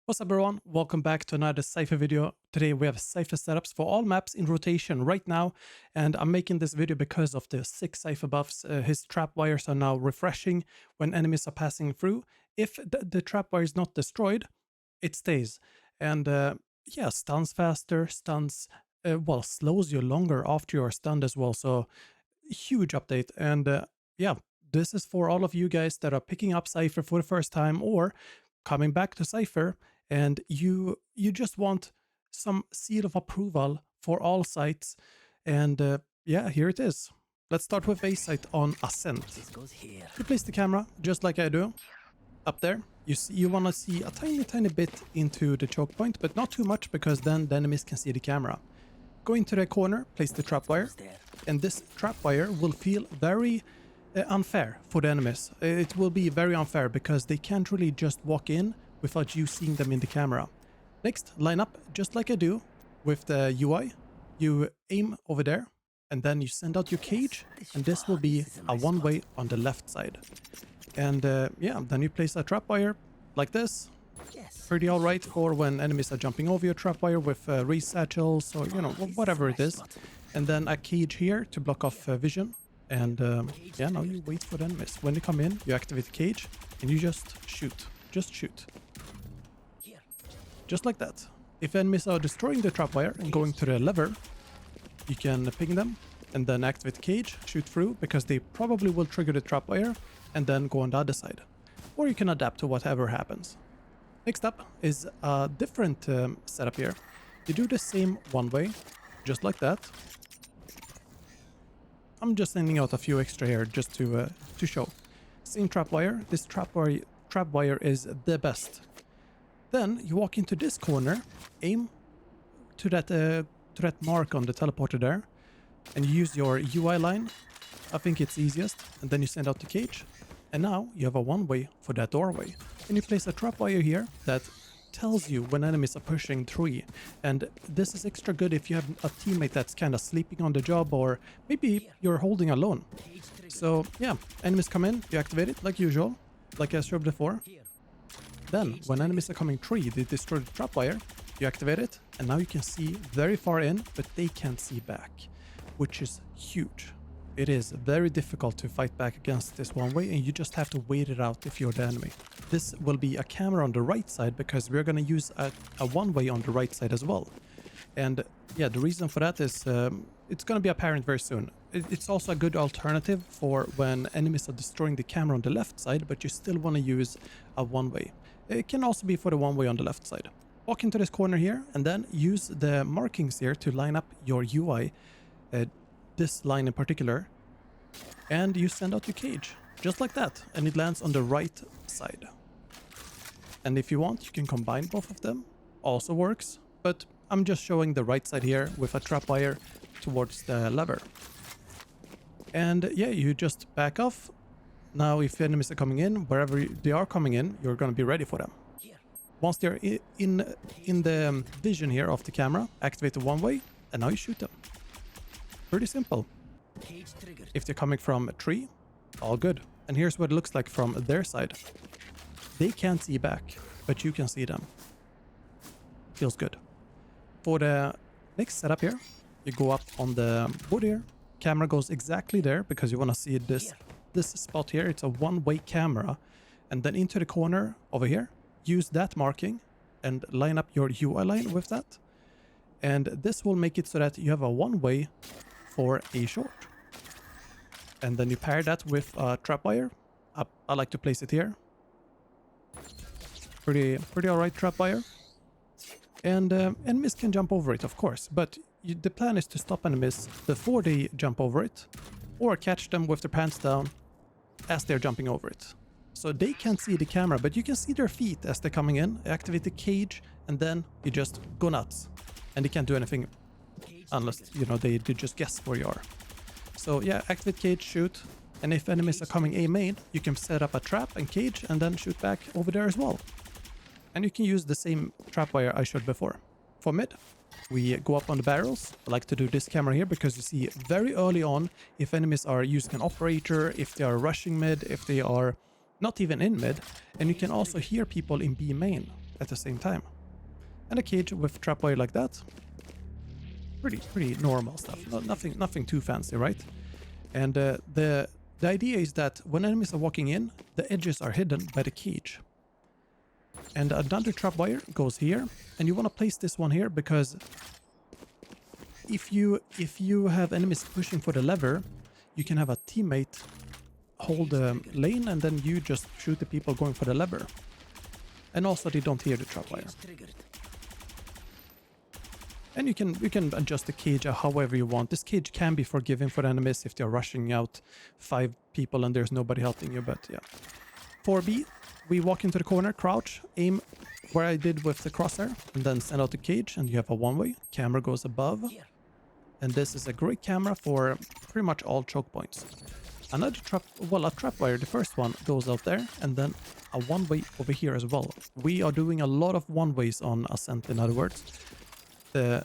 What's up everyone, welcome back to another Cypher video. Today we have Cypher setups for all maps in rotation right now, and I'm making this video because of the 6 Cypher buffs. His trap wires are now refreshing when enemies are passing through. If the trap wire is not destroyed, it stays. And yeah, stuns faster, well, slows you longer after you're stunned as well, so huge update. And yeah, this is for all of you guys that are picking up Cypher for the first time or coming back to Cypher, and you just want some seal of approval for all sites. And yeah, here it is. Let's start with A Site on Ascent. You place the camera just like I do up there. You want to see a tiny bit into the choke point, but not too much, because then the enemies can see the camera. Go into the corner, place the trap wire, and this trap wire will feel very unfair for the enemies. It will be very unfair because they can't really just walk in without you seeing them in the camera. Next, line up just like I do with the UI. You aim over there, and then you send out your cage, and this will be a one-way on the left side. And yeah, then you place a trap wire like this. Pretty alright for when enemies are jumping over your trap wire with race satchels or, you know, whatever it is. And then a cage here to block off vision. And yeah, now you wait for the enemies. When they come in, you activate the cage and you just shoot. Just shoot. Just like that. If enemies are destroying the trapwire and going to the lever, you can ping them and then activate the cage, shoot through, because they probably will trigger the trapwire and then go on the other side. Or you can adapt to whatever happens. Next up is a different setup here. You do the same one way, just like that. I'm just sending out a few extra here just to show. Same trapwire. This trapwire is the best. Then you walk into this corner, aim to that mark on the teleporter there, and you use your UI line. I think it's easiest. And then you send out the cage, and now you have a one-way for that doorway. And you place a trapwire here that tells you when enemies are pushing through. And this is extra good if you have a teammate that's kind of sleeping on the job, or maybe you're holding alone. So yeah, enemies come in, you activate it like usual, like I showed before. Then when enemies are coming through, they destroy the trapwire, you activate it, and now you can see very far in, but they can't see back, which is huge. It is very difficult to fight back against this one way, and you just have to wait it out if you're the enemy. This will be a camera on the right side because we're going to use a one-way on the right side as well. And yeah, the reason for that is it's going to be apparent very soon. It's also a good alternative for when enemies are destroying the camera on the left side, but you still want to use a one-way. It can also be for the one-way on the left side. Walk into this corner here and then use the markings here to line up your UI, this line in particular, and you send out your cage, just like that, and it lands on the right side. And if you want, you can combine both of them, also works, but I'm just showing the right side here with a trapwire towards the lever. And yeah, you just back off. Now if enemies are coming in, wherever they are coming in, you're going to be ready for them. Once they're in the vision here of the camera, activate the one way, and now you shoot them. Pretty simple. If they're coming from a tree, all good. And here's what it looks like from their side. They can't see back, but you can see them. Feels good. For the next setup here, you go up on the wood here. Camera goes exactly there because you want to see this spot here. It's a one-way camera. And then into the corner over here, use that marking and line up your UI line with that. And this will make it so that you have a one-way for a short. And then you pair that with a trapwire. I like to place it here. Pretty alright trapwire. And enemies can jump over it, of course, but the plan is to stop enemies before they jump over it, or catch them with their pants down as they're jumping over it. So they can't see the camera, but you can see their feet as they're coming in. Activate the cage, and then you just go nuts. And they can't do anything unless, you know, they just guess where you are. So yeah, activate cage, shoot. And if enemies are coming A main, you can set up a trap and cage and then shoot back over there as well. And you can use the same trapwire I showed before. For mid, we go up on the barrels. I like to do this camera here because you see very early on if enemies are using an operator, if they are rushing mid, if they are not even in mid. And you can also hear people in B main. at the same time. And a cage with trapwire like that, pretty normal stuff. Nothing too fancy, right? And the idea is that when enemies are walking in, the edges are hidden by the cage. And another trapwire goes here, and you want to place this one here because if you have enemies pushing for the lever, you can have a teammate hold the lane, and then you just shoot the people going for the lever. And also they don't hear the trapwire. And you can adjust the cage however you want. This cage can be forgiving for enemies if they're rushing out 5 people and there's nobody helping you, but yeah. 4B, we walk into the corner, crouch, aim where I did with the crosshair, and then send out the cage, and you have a one-way. Camera goes above. And this is a great camera for pretty much all choke points. Another a trapwire, the first one, goes out there, and then a one-way over here as well. We are doing a lot of one-ways on Ascent, in other words. The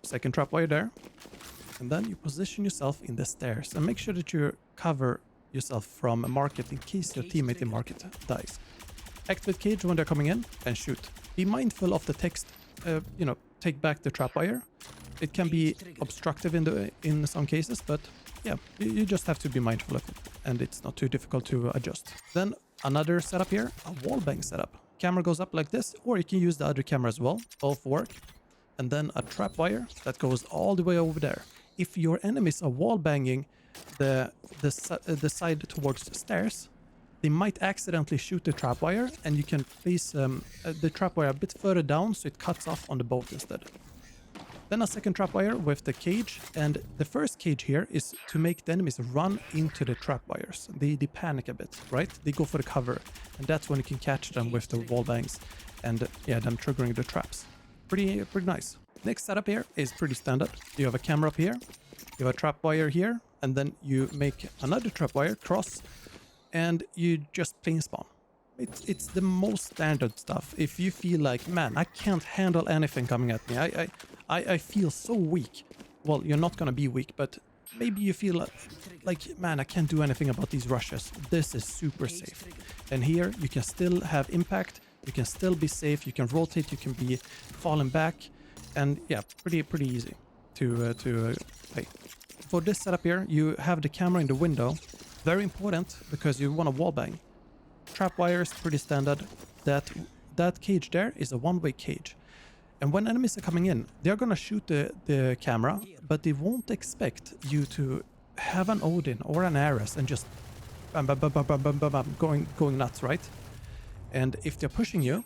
second trapwire there, and then you position yourself in the stairs and make sure that you cover yourself from a market in case your teammate in market dies. Activate cage when they're coming in and shoot. Be mindful of the text. Take back the trapwire. It can be obstructive in some cases, but yeah, you just have to be mindful of it, and it's not too difficult to adjust. Then another setup here, a wallbang setup. Camera goes up like this, or you can use the other camera as well. Both work. And then a trapwire that goes all the way over there. If your enemies are wall banging the side towards the stairs, they might accidentally shoot the trapwire, and you can place the trapwire a bit further down so it cuts off on the boat instead. Then a second trapwire with the cage, and the first cage here is to make the enemies run into the trapwires. They panic a bit, right? They go for the cover, and that's when you can catch them with the wall bangs and them triggering the traps. Pretty nice. Next setup here is pretty standard. You have a camera up here, you have a trapwire here, and then you make another trapwire cross, and you just plain spawn. It's the most standard stuff. If you feel like, man, I can't handle anything coming at me, I feel so weak. Well, you're not gonna be weak, but maybe you feel like, man, I can't do anything about these rushes. This is super safe. And here you can still have impact. You can still be safe, you can rotate, you can be falling back, and yeah, pretty easy to play. For this setup here, you have the camera in the window. Very important because you want to wallbang. Trapwire is pretty standard. That cage there is a one-way cage. And when enemies are coming in, they're gonna shoot the camera, but they won't expect you to have an Odin or an Ares and just bam, bam, bam, bam, bam, bam, bam, bam, going nuts, right? And if they're pushing you,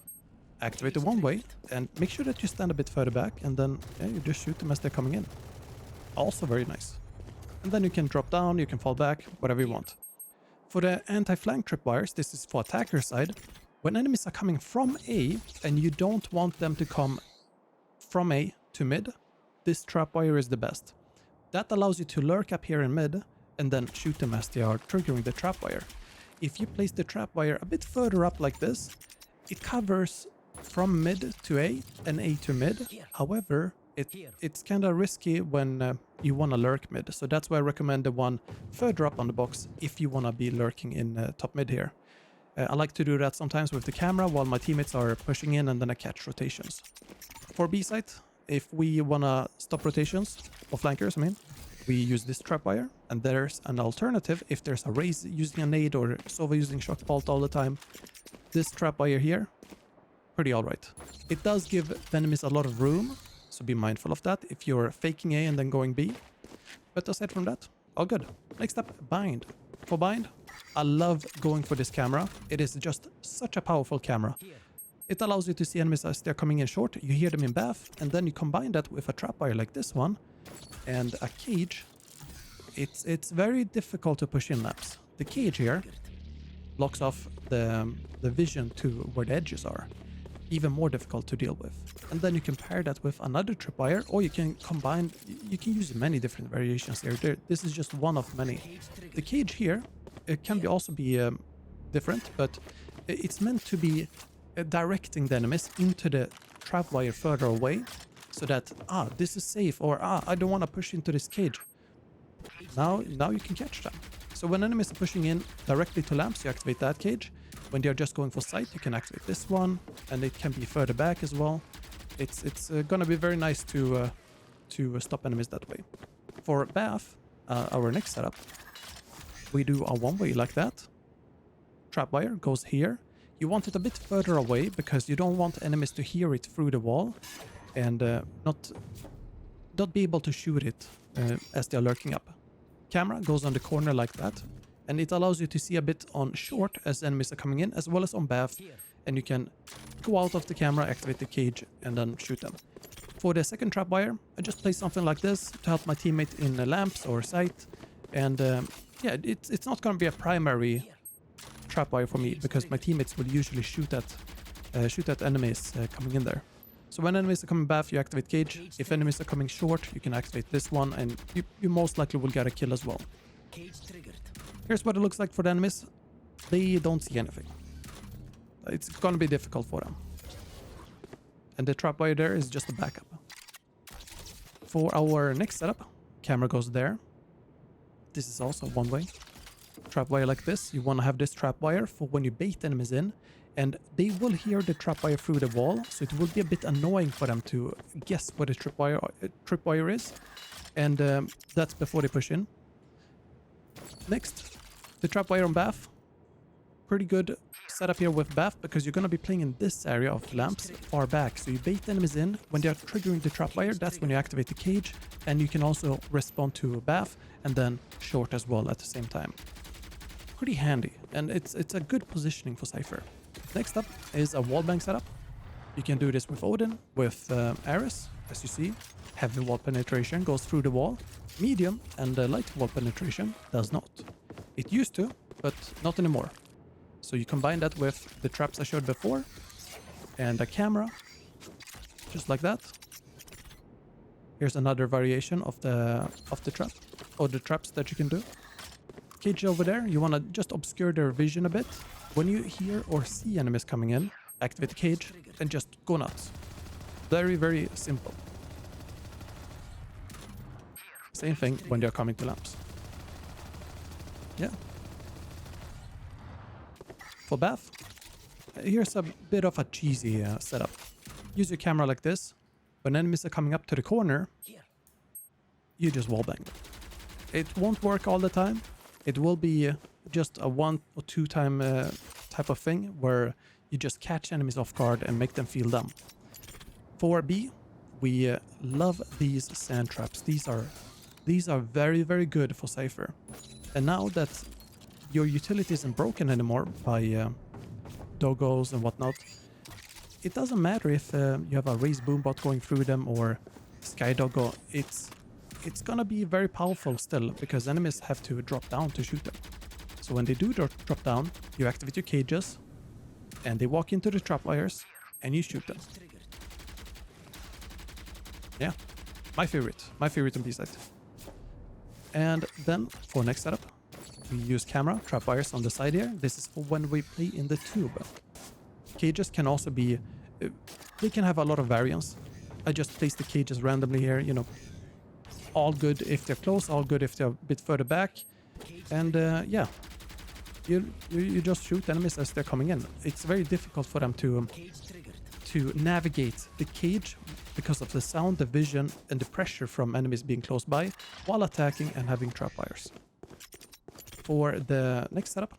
activate the one-way and make sure that you stand a bit further back, and then you just shoot them as they're coming in. Also very nice. And then you can drop down, you can fall back, whatever you want. For the anti-flank tripwires, this is for attacker side. When enemies are coming from A and you don't want them to come from A to mid, this trapwire is the best. That allows you to lurk up here in mid and then shoot them as they are triggering the trapwire. If you place the trapwire a bit further up like this, it covers from mid to A and A to mid. However, it's kind of risky when you want to lurk mid. So that's why I recommend the one further up on the box if you want to be lurking in top mid here. I like to do that sometimes with the camera while my teammates are pushing in, and then I catch rotations. For B site, if we want to stop rotations, or flankers, we use this trapwire, and there's an alternative if there's a Raze using a nade or Sova using shock bolt all the time. This trapwire here, pretty alright. It does give the enemies a lot of room, so be mindful of that if you're faking A and then going B. But aside from that, all good. Next up, bind. For bind, I love going for this camera. It is just such a powerful camera. It allows you to see enemies as they're coming in short, you hear them in bath, and then you combine that with a trapwire like this one, and a cage. It's very difficult to push in lamps. The cage here blocks off the vision to where the edges are. Even more difficult to deal with. And then you can pair that with another tripwire, or you can combine, you can use many different variations here. This is just one of many. The cage here, it can also be different, but it's meant to be directing the enemies into the trapwire further away, so that, this is safe, or I don't want to push into this cage. Now you can catch them. So when enemies are pushing in directly to lamps, you activate that cage. When they're just going for sight, you can activate this one, and it can be further back as well. It's gonna be very nice to stop enemies that way. For Bath, our next setup, we do a one-way like that. Trapwire goes here. You want it a bit further away because you don't want enemies to hear it through the wall and not be able to shoot it as they're lurking up. Camera goes on the corner like that, and it allows you to see a bit on short as enemies are coming in, as well as on Bath, and you can go out of the camera, activate the cage, and then shoot them. For the second trapwire, I just place something like this to help my teammate in lamps or sight, and yeah, it's not going to be a primary trapwire for me because my teammates will usually shoot at enemies coming in there. So when enemies are coming Bath, you activate cage. If enemies are coming short, you can activate this one, and you most likely will get a kill as well. Here's what it looks like for the enemies. They don't see anything. It's gonna be difficult for them. And the trapwire there is just a backup. For our next setup, camera goes there. This is also one way. Trapwire like this. You want to have this trapwire for when you bait enemies in, and they will hear the trapwire through the wall, so it will be a bit annoying for them to guess what the tripwire is, and that's before they push in. Next, the trapwire on Bath. Pretty good setup here with Bath because you're going to be playing in this area of lamps far back, so you bait enemies in. When they are triggering the trapwire, that's when you activate the cage, and you can also respond to Bath and then short as well at the same time. Pretty handy, and it's a good positioning for Cypher. Next up is a wallbang setup. You can do this with Odin, with Ares, as you see. Heavy wall penetration goes through the wall. Medium and light wall penetration does not. It used to, but not anymore. So you combine that with the traps I showed before and a camera, just like that. Here's another variation of the trap, or the traps that you can do. Cage over there, you want to just obscure their vision a bit. When you hear or see enemies coming in, activate the cage and just go nuts. Very, very simple. Same thing when they're coming to lamps. Yeah. For Bath, here's a bit of a cheesy setup. Use your camera like this. When enemies are coming up to the corner, you just wallbang. It won't work all the time. It will be just a 1 or 2 time type of thing where you just catch enemies off guard and make them feel dumb. For B, we love these sand traps. These are very, very good for Cypher. And now that your utility isn't broken anymore by doggos and whatnot, it doesn't matter if you have a raise boombot going through them or sky doggo. It's gonna be very powerful still because enemies have to drop down to shoot them. So when they do drop down, you activate your cages and they walk into the trapwires and you shoot them. Yeah, my favorite on B Site. And then for next setup, we use camera, trapwires on the side here. This is for when we play in the tube. Cages can also be, they can have a lot of variance. I just place the cages randomly here, you know, all good if they're close, all good if they're a bit further back. And yeah, you just shoot enemies as they're coming in. It's very difficult for them to navigate the cage because of the sound, the vision, and the pressure from enemies being close by while attacking and having trapwires. For the next setup,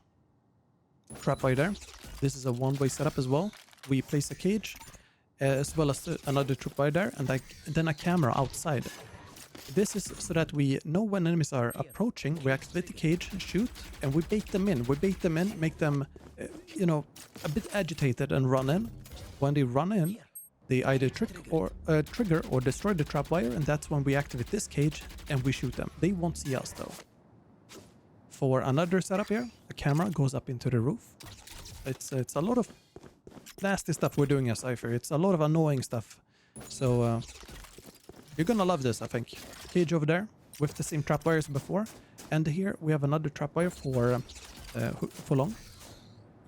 trapwire there. This is a one-way setup as well. We place a cage as well as another trapwire there, and then a camera outside. This is so that we know when enemies are approaching, we activate the cage, shoot, and we bait them in. We bait them in, make them, you know, a bit agitated and run in. When they run in, they either trigger or destroy the trapwire, and that's when we activate this cage and we shoot them. They won't see us though. For another setup here, a camera goes up into the roof. It's a lot of nasty stuff we're doing as Cypher. It's a lot of annoying stuff. So you're gonna love this, I think. Cage over there with the same trapwire as before. And here we have another trapwire for long.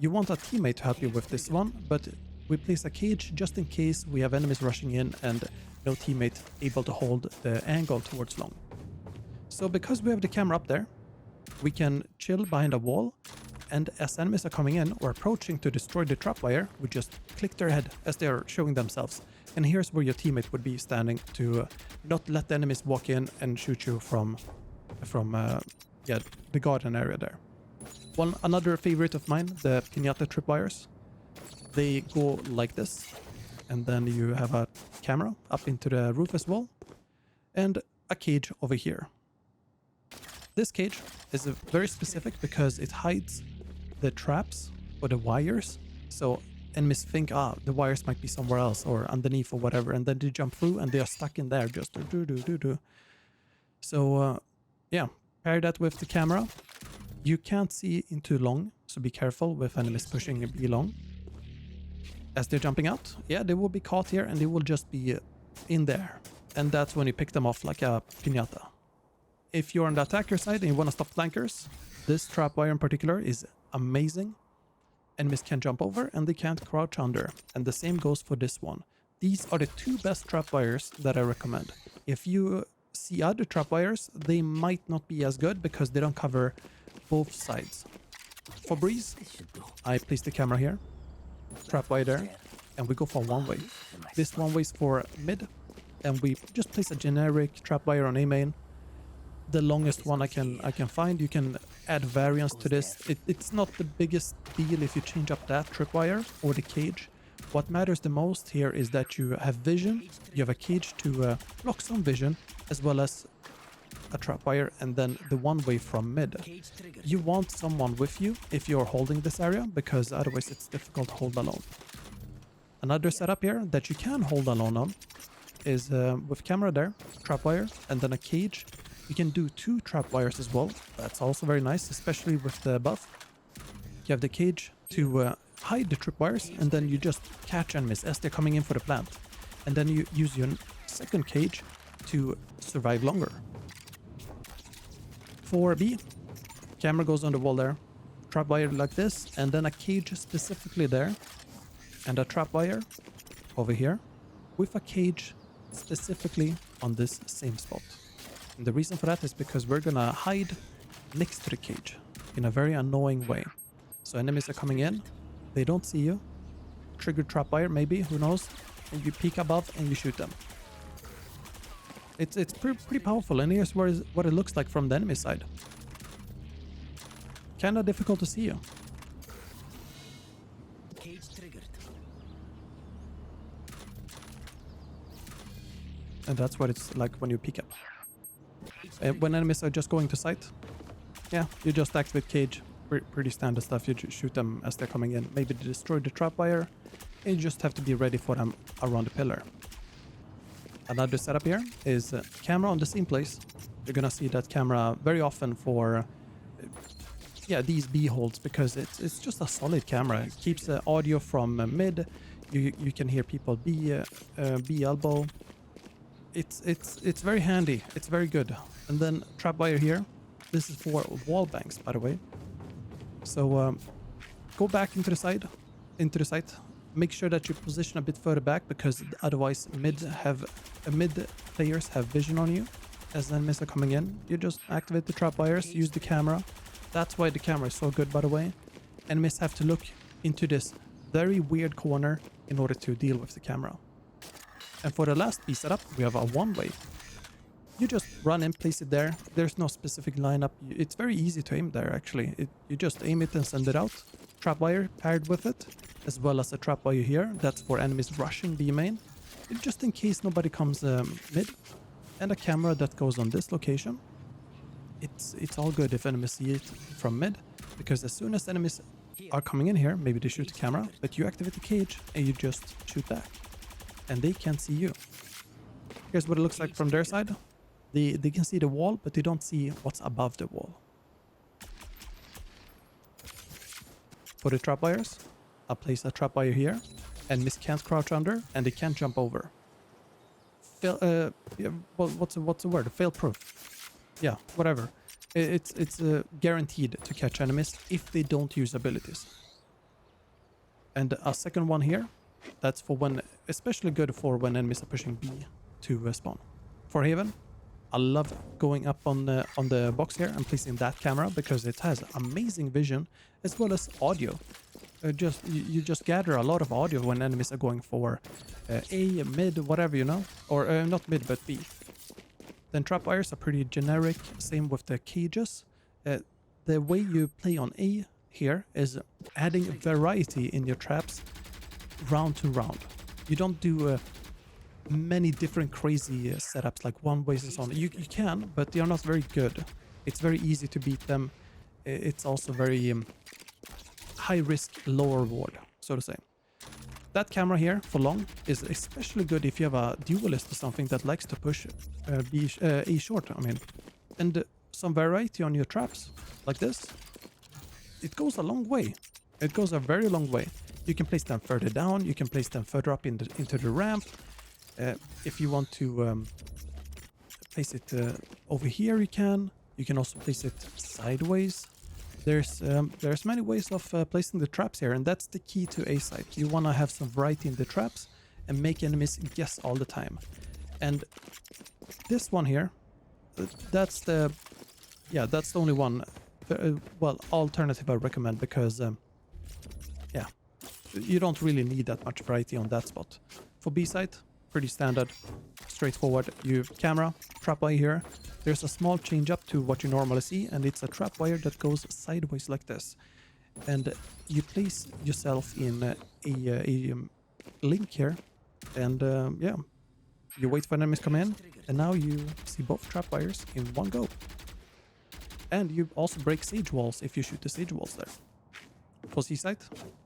You want a teammate to help you with this one, but we place a cage just in case we have enemies rushing in and no teammate able to hold the angle towards long. So because we have the camera up there, we can chill behind a wall And as enemies are coming in or approaching to destroy the trapwire, we just click their head as they are showing themselves. And here's where your teammate would be standing to not let the enemies walk in and shoot you from yeah, the garden area there. Another favorite of mine, the pinata tripwires. They go like this, and then you have a camera up into the roof as well, and a cage over here. This cage is very specific because it hides the traps or the wires, so enemies think, the wires might be somewhere else or underneath or whatever, and then they jump through and they are stuck in there just do. So yeah, pair that with the camera. You can't see into long, so be careful with enemies pushing B long. As they're jumping out, yeah, they will be caught here and they will just be in there. And that's when you pick them off like a piñata. If you're on the attacker side and you want to stop flankers, this trapwire in particular is amazing. Enemies can't jump over and they can't crouch under. And the same goes for this one. These are the two best trapwires that I recommend. If you see other trapwires, they might not be as good because they don't cover both sides. For breeze, I place the camera here, trapwire there, and we go for one way. This one way is for mid, and we just place a generic trapwire on A main. The longest one I can find. You can add variants to this. It's not the biggest deal if you change up that tripwire or the cage. What matters the most here is that you have vision, you have a cage to block some vision, as well as a trapwire, and then the one way from mid. You want someone with you if you're holding this area, because otherwise it's difficult to hold alone. Another setup here that you can hold alone on is with camera there, trapwire, and then a cage. You can do two trapwires as well. That's also very nice, especially with the buff. You have the cage to hide the tripwires, and then you just catch enemies as they're coming in for the plant. And then you use your second cage to survive longer. For B, camera goes on the wall there, trapwire like this, and then a cage specifically there, and a trapwire over here, with a cage specifically on this same spot. And the reason for that is because we're gonna hide next to the cage in a very annoying way. So enemies are coming in, they don't see you, trigger trapwire maybe, who knows, and you peek above and you shoot them. It's pretty powerful, and here's what it looks like from the enemy side. Kinda difficult to see you. Cage triggered. And that's what it's like when you peek up. When enemies are just going to site, yeah, you just activate cage. Pretty standard stuff. You shoot them as they're coming in. Maybe they destroy the trapwire, and you just have to be ready for them around the pillar. Another setup here is camera on the same place. You're gonna see that camera very often for yeah, these B holds, because it's just a solid camera. It keeps the audio from mid. You can hear people B elbow. It's very handy. It's very good. And then trapwire here. This is for wall banks, by the way. So go back into the site. Make sure that you position a bit further back, because otherwise mid players have vision on you as enemies are coming in. You just activate the trapwires, use the camera. That's why the camera is so good, by the way. Enemies have to look into this very weird corner in order to deal with the camera. And for the last B setup, we have a one-way. You just run in, place it there. There's no specific lineup. It's very easy to aim there, actually. You just aim it and send it out. Trapwire paired with it, as well as a trapwire here. That's for enemies rushing B main, just in case nobody comes mid. And a camera that goes on this location. It's all good if enemies see it from mid, because as soon as enemies are coming in here, maybe they shoot the camera, but you activate the cage and you just shoot back. And they can't see you. Here's what it looks like from their side. They can see the wall, but they don't see what's above the wall. For the trapwires, I'll place a trapwire here, and enemies can't crouch under, and they can't jump over. Yeah, well, what's the word? Fail-proof. Yeah, whatever. It's guaranteed to catch enemies if they don't use abilities. And a second one here, that's for when, especially good for when enemies are pushing B to spawn. For Haven, I love going up on the box here and placing that camera because it has amazing vision as well as audio. You just gather a lot of audio when enemies are going for A, mid, whatever, you know, or not mid but B. Then trapwires are pretty generic. Same with the cages. The way you play on A here is adding variety in your traps round to round. You don't do many different crazy setups like one way is on. You can, but they are not very good. It's very easy to beat them. It's also very high risk, low reward, so to say. That camera here for long is especially good if you have a duelist or something that likes to push A short, I mean. And some variety on your traps, like this, it goes a long way. It goes a very long way. You can place them further down, you can place them further up into the ramp. If you want to place it over here, you can. You can also place it sideways. There's many ways of placing the traps here, and that's the key to A Site. You want to have some variety in the traps and make enemies guess all the time. And this one here, that's the only one, well, alternative I recommend because, yeah, you don't really need that much variety on that spot. For B Site, pretty standard, straightforward. You have camera, trapwire here. There's a small change up to what you normally see, and it's a trapwire that goes sideways like this. And you place yourself in a link here, and yeah, you wait for enemies come in, and now you see both trapwires in one go. And you also break sage walls if you shoot the sage walls there. For C Site,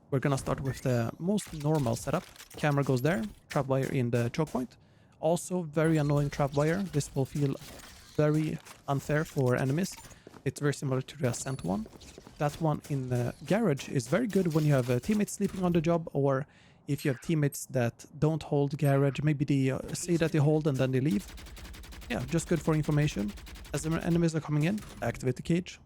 we're gonna start with the most normal setup. Camera goes there, trapwire in the choke point. Also very annoying trapwire. This will feel very unfair for enemies. It's very similar to the Ascent one. That one in the garage is very good when you have teammates sleeping on the job, or if you have teammates that don't hold garage, maybe they say that they hold and then they leave. Yeah, just good for information. As the enemies are coming in, activate the cage.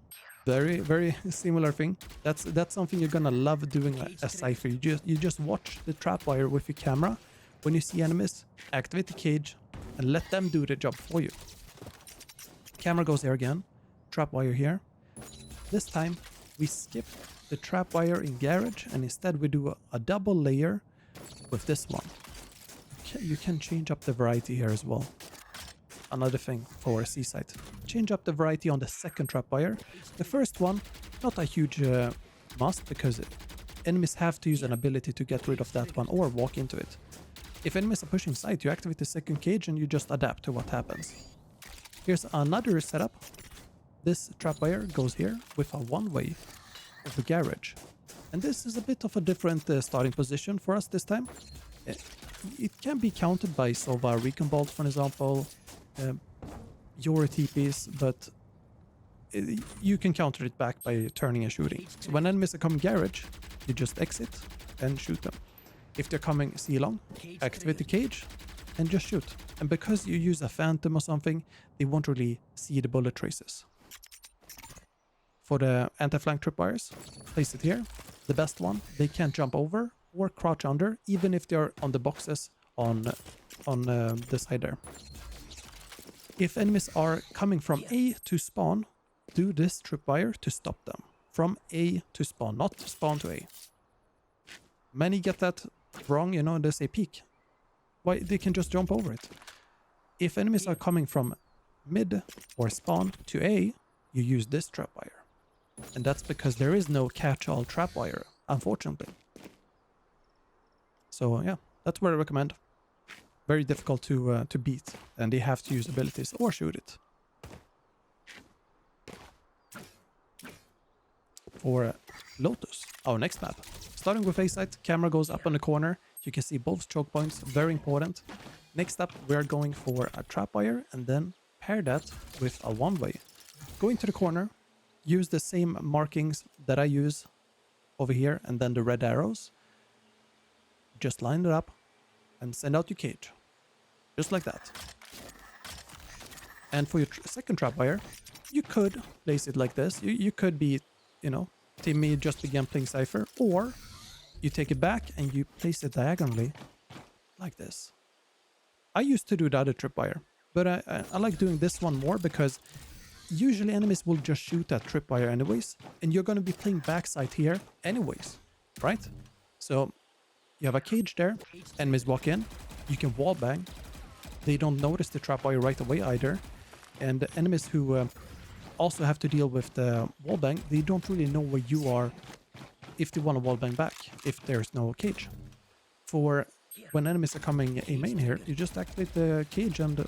Very, very similar thing. That's something you're gonna love doing as Cypher. You just watch the trapwire with your camera. When you see enemies, activate the cage and let them do the job for you. Camera goes there again. Trapwire here. This time we skip the trapwire in garage and instead we do a double layer with this one. You can change up the variety here as well. Another thing for C Site. Change up the variety on the second trapwire. The first one, not a huge must because enemies have to use an ability to get rid of that one or walk into it. If enemies are pushing side, you activate the second cage and you just adapt to what happens. Here's another setup. This trapwire goes here with a one-way of the garage. And this is a bit of a different starting position for us this time. It can be countered by Sova Recon Bolt, for example, your TPs, but you can counter it back by turning and shooting. So when enemies are coming garage, you just exit and shoot them. If they're coming C-long, activate the cage and just shoot. And because you use a phantom or something, they won't really see the bullet traces. For the anti-flank tripwires, place it here. The best one, they can't jump over or crouch under, even if they're on the boxes on the side there. If enemies are coming from A to spawn, do this tripwire to stop them. From A to spawn, not spawn to A. Many get that wrong, you know, they say peek. Why, they can just jump over it. If enemies are coming from mid or spawn to A, you use this trapwire. And that's because there is no catch-all trapwire, unfortunately. So yeah, that's what I recommend. Very difficult to beat, and they have to use abilities or shoot it. For Lotus, our next map. Starting with A Site, camera goes up on the corner. You can see both choke points, very important. Next up, we're going for a trapwire and then pair that with a one-way. Going to the corner, use the same markings that I use over here and then the red arrows. Just line it up and send out your cage. Just like that. And for your second trapwire, you could place it like this. You could be, you know, Timmy just began playing Cypher, or you take it back and you place it diagonally like this. I used to do the other tripwire. But I like doing this one more because usually enemies will just shoot that tripwire anyways, and you're going to be playing backside here anyways, right? So you have a cage there, enemies walk in, you can wallbang, they don't notice the trapwire right away either, and the enemies who also have to deal with the wallbang, they don't really know where you are if they want to wallbang back, if there's no cage. For when enemies are coming a main here, you just activate the cage and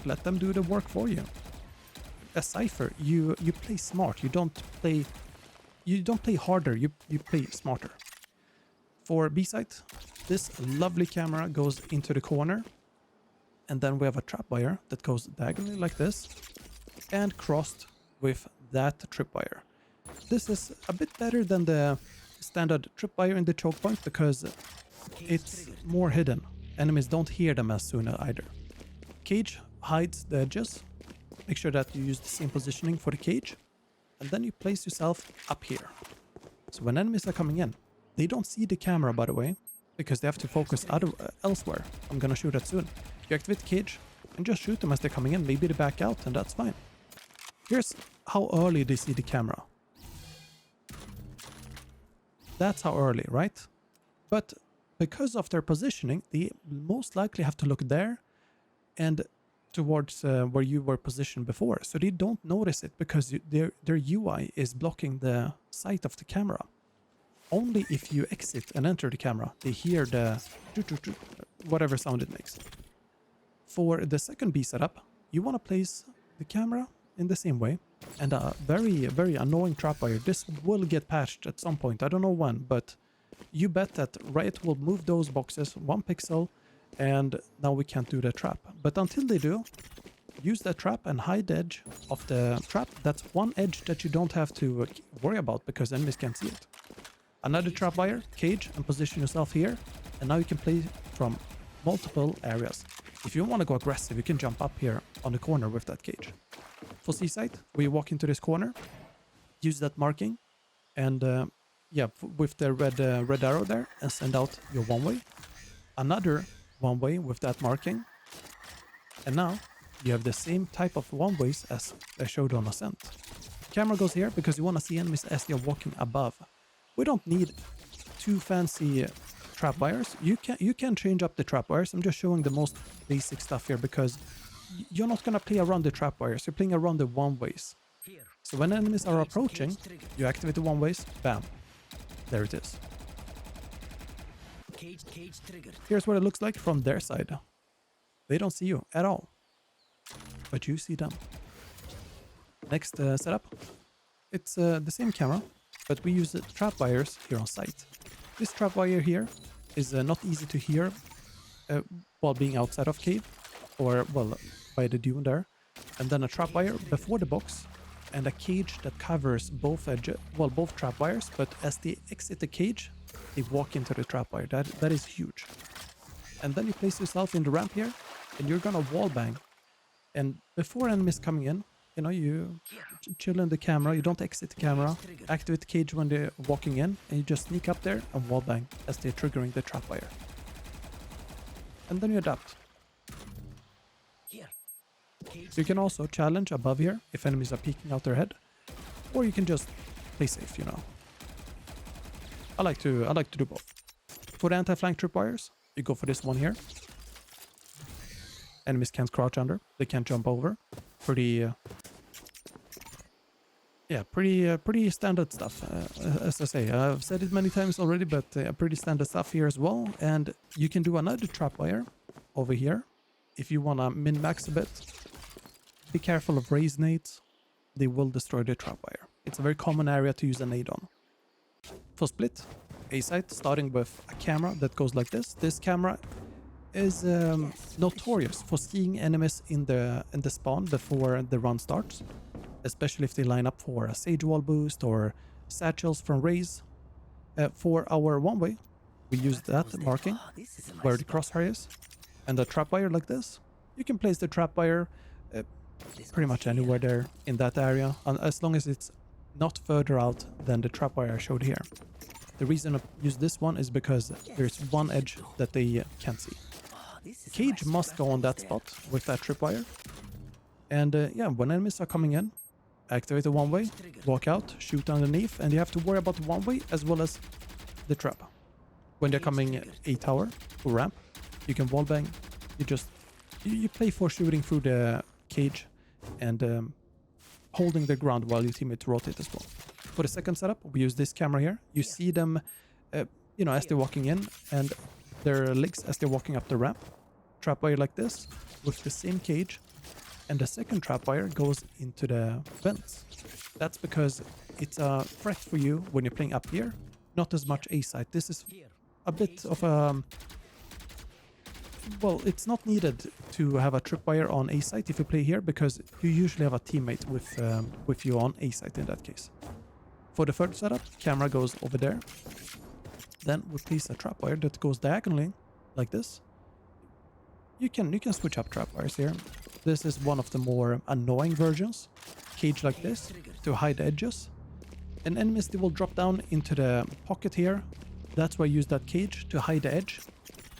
let them do the work for you. As Cypher, you play smart. You don't play harder. You play smarter. For B Site, this lovely camera goes into the corner, and then we have a trapwire that goes diagonally like this, and crossed with that tripwire. This is a bit better than the standard tripwire in the choke point because it's more hidden. Enemies don't hear them as soon either. Cage hides the edges. Make sure that you use the same positioning for the cage, and then you place yourself up here. So when enemies are coming in, they don't see the camera, by the way, because they have to focus elsewhere. I'm gonna shoot that soon. You activate the cage and just shoot them as they're coming in. Maybe they back out, and that's fine. Here's how early they see the camera. That's how early, right? But because of their positioning, they most likely have to look there and towards where you were positioned before. So they don't notice it because their UI is blocking the sight of the camera. Only if you exit and enter the camera, they hear the whatever sound it makes. For the second B setup, you want to place the camera in the same way, and a very, very annoying trapwire. This will get patched at some point. I don't know when, but you bet that Riot will move those boxes 1 pixel, and now we can't do the trap. But until they do, use that trap and hide the edge of the trap. That's one edge that you don't have to worry about because enemies can't see it. Another trapwire, cage, and position yourself here, and now you can play from multiple areas. If you want to go aggressive, you can jump up here on the corner with that cage. For C Site, we walk into this corner, use that marking, and with the red arrow there, and send out your one-way. Another one-way with that marking, and now you have the same type of one-ways as I showed on Ascent. Camera goes here because you want to see enemies as they're walking above. We don't need too fancy trapwires. You can change up the trapwires. I'm just showing the most basic stuff here because you're not gonna play around the trapwires. You're playing around the one-ways. So when enemies are approaching, you activate the one-ways. Bam, there it is. Here's what it looks like from their side. They don't see you at all, but you see them. Next setup, it's the same camera, but we use trapwires here on site. This trapwire here is not easy to hear while being outside of cave, or well, by the dune there. And then a trapwire before the box, and a cage that covers both both trapwires. But as they exit the cage, they walk into the trapwire. That is huge. And then you place yourself in the ramp here, and you're gonna wallbang. And before enemies coming in, you know, you chill in the camera, you don't exit the camera, activate the cage when they're walking in, and you just sneak up there and wallbang as they're triggering the trapwire. And then you adapt. So you can also challenge above here if enemies are peeking out their head, or you can just play safe, you know. I like to do both. For the anti-flank tripwires, you go for this one here. Enemies can't crouch under, they can't jump over. Pretty standard stuff, as I say. I've said it many times already, but pretty standard stuff here as well. And you can do another trapwire over here if you want to min-max a bit. Be careful of raise nades, they will destroy the trapwire. It's a very common area to use a nade on. For split, A Site, starting with a camera that goes like this. This camera is notorious for seeing enemies in the spawn before the run starts, especially if they line up for a Sage Wall boost or satchels from Raze. For our one-way, we use that marking where the crosshair is, and the trapwire like this. You can place the trapwire pretty much anywhere there in that area, and as long as it's not further out than the trapwire I showed here. The reason I use this one is because there's one edge that they can't see. Cage must go on that spot with that tripwire, And yeah, when enemies are coming in, activate the one way, walk out, shoot underneath, and you have to worry about the one way as well as the trap. When they're coming A tower or ramp, you can wallbang. You play for shooting through the cage and holding the ground while your teammates rotate as well. For the second setup, we use this camera here. You see them, you know, as they're walking in, and their legs as they're walking up the ramp. Trap wire like this with the same cage, and the second trap wire goes into the vents. That's because it's a threat for you when you're playing up here, not as much A site. This is a bit of a... Well, it's not needed to have a tripwire on A site if you play here, because you usually have a teammate with you on A site in that case. For the third setup, camera goes over there. Then we place a trapwire that goes diagonally like this. You can switch up trapwires here. This is one of the more annoying versions. Cage like this to hide the edges. And enemies, they will drop down into the pocket here. That's why I use that cage to hide the edge.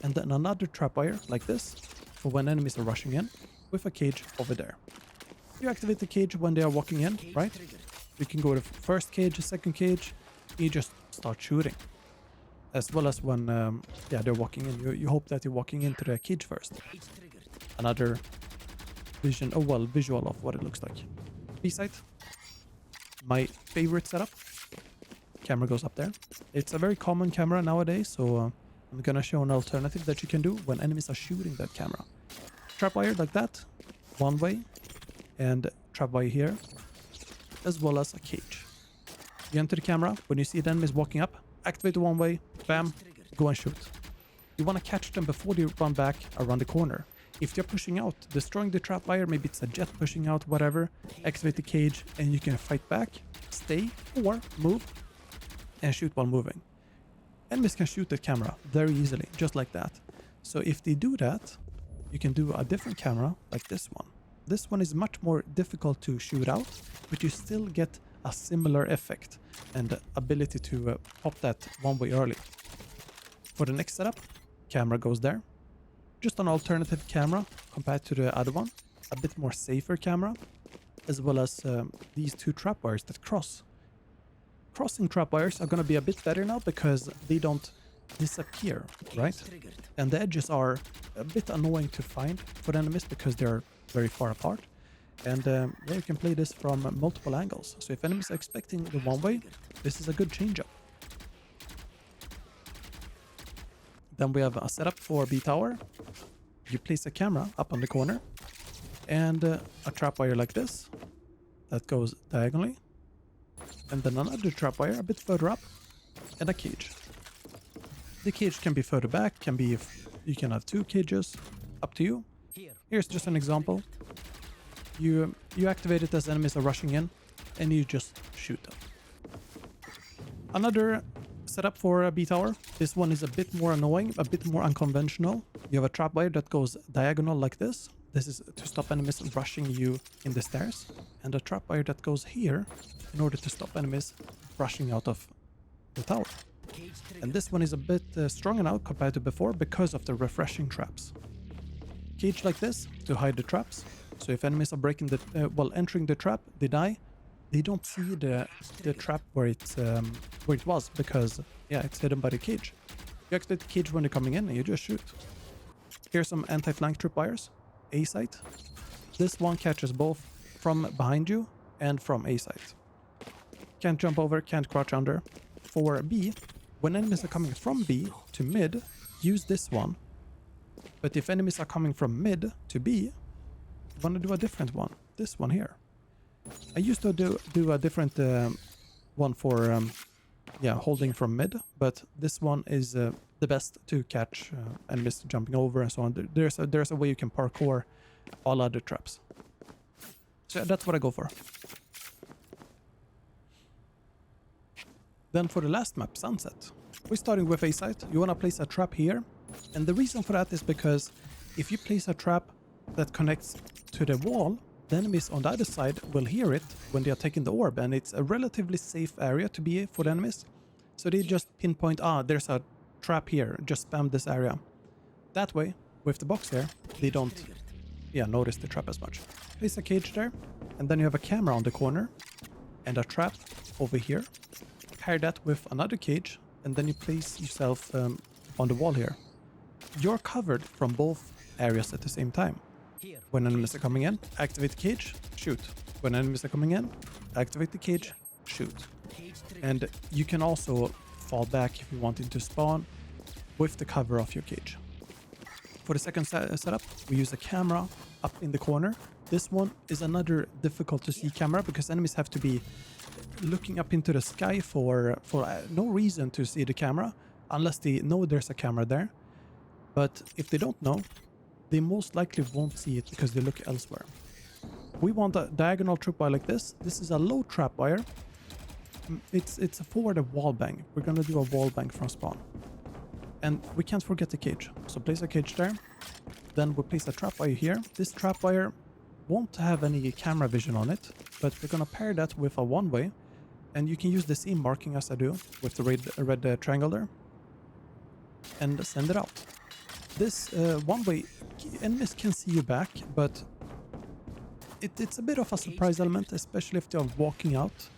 And then another trapwire like this for when enemies are rushing in with a cage over there. You activate the cage when they are walking in, right? You can go to first cage, second cage, you just start shooting. As well as when yeah, they're walking in. You hope that you're walking into the cage first. Another visual of what it looks like. B site. My favorite setup. Camera goes up there. It's a very common camera nowadays, so I'm gonna show an alternative that you can do when enemies are shooting that camera. Trapwire like that, one way, and trapwire here, as well as a cage. You enter the camera, when you see the enemies walking up, activate the one way, bam, go and shoot. You want to catch them before they run back around the corner. If they're pushing out, destroying the trapwire, maybe it's a jet pushing out, whatever, activate the cage and you can fight back, stay, or move, and shoot while moving. Enemies can shoot the camera very easily, just like that. So if they do that, you can do a different camera like this one. This one is much more difficult to shoot out, but you still get a similar effect and ability to pop that one way early. For the next setup, camera goes there. Just an alternative camera compared to the other one. A bit more safer camera, as well as these two trapwires that cross. Crossing trapwires are going to be a bit better now because they don't disappear, right? And the edges are a bit annoying to find for the enemies because they're very far apart. And yeah, you can play this from multiple angles. So if enemies are expecting the one way, this is a good change-up. Then we have a setup for B tower. You place a camera up on the corner and a trapwire like this that goes diagonally. And then another trapwire a bit further up and a cage. The cage can be further back, you can have two cages, up to you. Here's just an example. You activate it as enemies are rushing in and you just shoot them. Another setup for a B tower. This one is a bit more annoying, a bit more unconventional. You have a trapwire that goes diagonal like this. This is to stop enemies rushing you in the stairs. And a trapwire that goes here in order to stop enemies rushing out of the tower. And this one is a bit stronger now compared to before because of the refreshing traps. Cage like this to hide the traps. So if enemies are breaking the entering the trap, they die. They don't see the trap where it was because yeah, it's hidden by the cage. You activate the cage when they're coming in and you just shoot. Here's some anti-flank tripwires. A site. This one catches both from behind you and from A site. Can't jump over, can't crouch under. For B, when enemies are coming from B to mid, use this one. But if enemies are coming from mid to B, you want to do a different one. This one here. I used to do a different one for yeah, holding from mid, but this one is the best to catch enemies jumping over and so on. There's a way you can parkour all other traps. So that's what I go for. Then for the last map, Sunset. We're starting with A site. You want to place a trap here. And the reason for that is because if you place a trap that connects to the wall, the enemies on the other side will hear it when they are taking the orb. And it's a relatively safe area to be for the enemies. So they just pinpoint, there's a trap here. Just spam this area. That way, with the box here, they don't yeah, notice the trap as much. Place a cage there, and then you have a camera on the corner and a trap over here. Pair that with another cage, and then you place yourself on the wall here. You're covered from both areas at the same time. When enemies are coming in, activate the cage, shoot. When enemies are coming in, activate the cage, shoot. And you can also fall back if you want into spawn with the cover of your cage. For the second setup, we use a camera up in the corner. This one is another difficult to see camera because enemies have to be looking up into the sky for no reason to see the camera unless they know there's a camera there. But if they don't know, they most likely won't see it because they look elsewhere. We want a diagonal tripwire like this. This is a low trapwire. It's for the wall bang. We're gonna do a wall bang from spawn. And we can't forget the cage. So place a cage there. Then we place a trapwire here. This trapwire won't have any camera vision on it, but we're gonna pair that with a one-way. And you can use the same marking as I do with the red triangle there. And send it out. This one-way, enemies can see you back, but it's a bit of a surprise element, especially if they are walking out.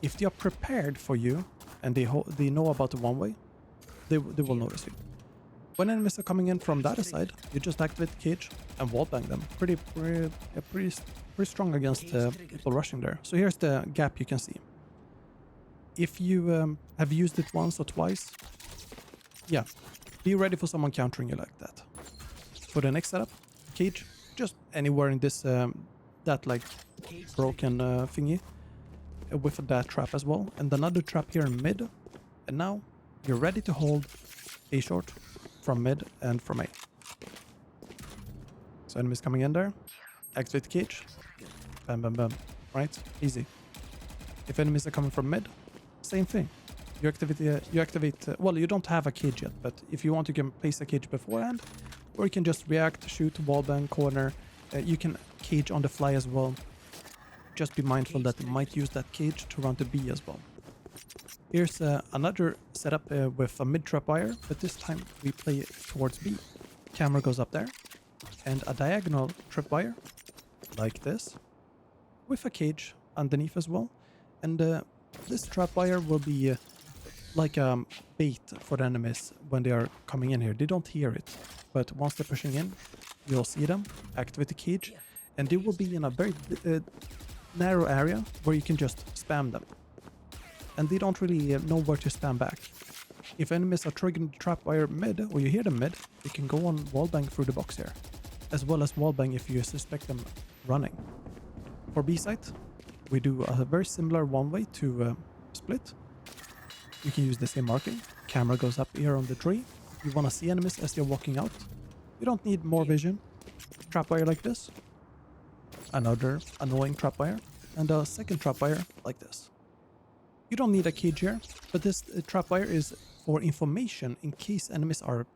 If they are prepared for you and they know about the one-way, they will notice you. When enemies are coming in from the other side, you just activate the cage and wallbang them. Pretty strong against people rushing there. So here's the gap you can see. If you have used it once or twice, yeah, be ready for someone countering you like that. For the next setup, cage, just anywhere in this that like broken thingy with that trap as well, and another trap here in mid. And now you're ready to hold A short from mid and from A. So enemies coming in there, activate the cage, bam bam bam, right? Easy. If enemies are coming from mid, same thing. You activate, well, you don't have a cage yet, but if you want, you can place a cage beforehand, or you can just react, shoot, wallbang, corner. You can cage on the fly as well. Just be mindful that you might use that cage to run to B as well. Here's another setup with a mid trapwire, but this time we play it towards B. Camera goes up there, and a diagonal tripwire, like this, with a cage underneath as well. And this trapwire will be like a bait for the enemies when they are coming in here. They don't hear it, but once they're pushing in, you'll see them, activate the cage, and they will be in a very narrow area where you can just spam them. And they don't really know where to spam back. If enemies are triggering the trapwire mid, or you hear them mid, you can go on wallbang through the box here, as well as wallbang if you suspect them running. For B site, we do a very similar one-way to split. You can use the same marking. Camera goes up here on the tree. You want to see enemies as they're walking out. You don't need more vision. Trapwire like this. Another annoying trapwire. And a second trapwire like this. You don't need a cage here, but this trapwire is for information in case enemies are,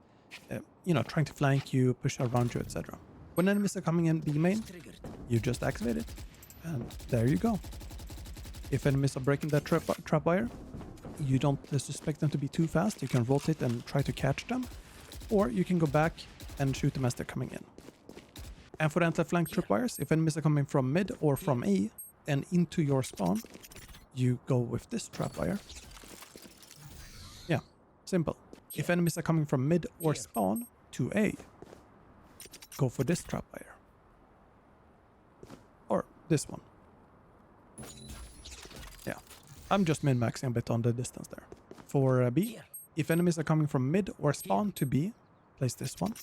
trying to flank you, push around you, etc. When enemies are coming in B main, you just activate it. And there you go. If enemies are breaking that trapwire, you don't suspect them to be too fast, you can rotate and try to catch them, or you can go back and shoot them as they're coming in. And for the anti-flank tripwires, if enemies are coming from mid or from A and into your spawn, you go with this trapwire. Yeah, simple. If enemies are coming from mid or spawn to A, go for this trapwire. Or this one. Yeah, I'm just min-maxing a bit on the distance there. For B, if enemies are coming from mid or spawn to B, place this one.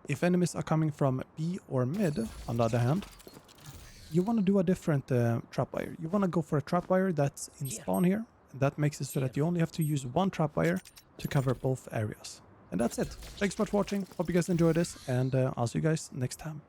If enemies are coming from B or mid, on the other hand, you want to do a different trapwire. You want to go for a trapwire that's in spawn here. And that makes it so that you only have to use one trapwire to cover both areas. And that's it. Thanks so much for watching. Hope you guys enjoyed this, and I'll see you guys next time.